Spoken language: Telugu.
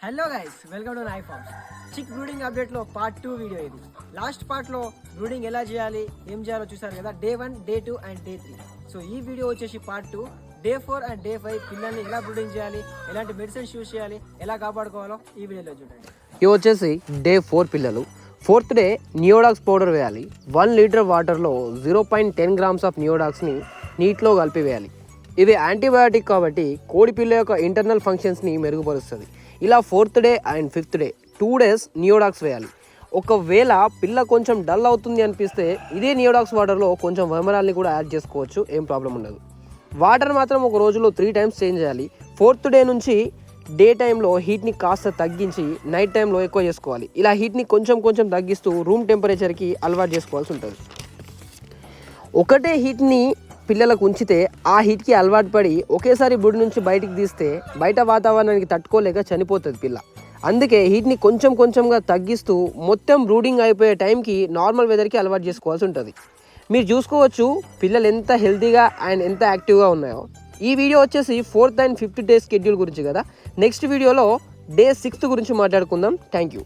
హలో గైస్, వెల్కమ్ టు నై ఫార్మ్స్. చిక్ బ్రూడింగ్ అప్డేట్లో పార్ట్ 2 వీడియో ఇది. లాస్ట్ పార్ట్లో బ్రూడింగ్ ఎలా చేయాలి, ఏం చేయాలో చూసారు కదా, day 1, day 2 and day 3. So ఈ వీడియో వచ్చేసి పార్ట్ 2. డే 4 అండ్ డే 5 పిల్లల్ని ఎలా బ్రూడింగ్ చేయాలి, ఎలాంటి మెడిసిన్స్ యూజ్ చేయాలి, ఎలా కాపాడుకోవాలో ఈ వీడియోలో చూడండి. ఇవి వచ్చేసి డే 4 పిల్లలు. 4th డే నియోడాక్స్ పౌడర్ వేయాలి. 1 లీటర్ వాటర్లో 0.10 గ్రామ్స్ ఆఫ్ నియోడాక్స్ని నీటిలో కలిపి వేయాలి. ఇది యాంటీబయాటిక్ కాబట్టి కోడి పిల్ల యొక్క ఇంటర్నల్ ఫంక్షన్స్ని మెరుగుపరుస్తుంది. ఇలా 4th day and 5th day 2 days Neodox వేయాలి. ఒకవేళ పిల్ల కొంచెం డల్ అవుతుంది అనిపిస్తే ఇదే నియోడాక్స్ వాటర్లో కొంచెం వెమరాల్ని కూడా యాడ్ చేసుకోవచ్చు, ఏం ప్రాబ్లం ఉండదు. వాటర్ మాత్రం ఒక రోజులో 3 టైమ్స్ చేంజ్ చేయాలి. 4th డే నుంచి డే టైంలో హీట్ని కాస్త తగ్గించి నైట్ టైంలో ఎక్కువ చేసుకోవాలి. ఇలా హీట్ని కొంచెం తగ్గిస్తూ రూమ్ టెంపరేచర్కి అలవాటు చేసుకోవాల్సి ఉంటుంది. ఒకటే హీట్ని పిల్లలకు ఉంచితే ఆ హీట్కి అలవాటు పడి ఒకేసారి బుడి నుంచి బయటికి తీస్తే బయట వాతావరణానికి తట్టుకోలేక చనిపోతుంది పిల్ల. అందుకే హీట్ని కొంచెంగా తగ్గిస్తూ మొత్తం బ్రూడింగ్ అయిపోయే టైంకి నార్మల్ వెదర్కి అలవాటు చేసుకోవాల్సి ఉంటుంది. మీరు చూసుకోవచ్చు పిల్లలు ఎంత హెల్తీగా అండ్ ఎంత యాక్టివ్గా ఉన్నాయో. ఈ వీడియో వచ్చేసి 4th and 5th day schedule గురించి కదా. నెక్స్ట్ వీడియోలో డే 6th గురించి మాట్లాడుకుందాం. Thank you.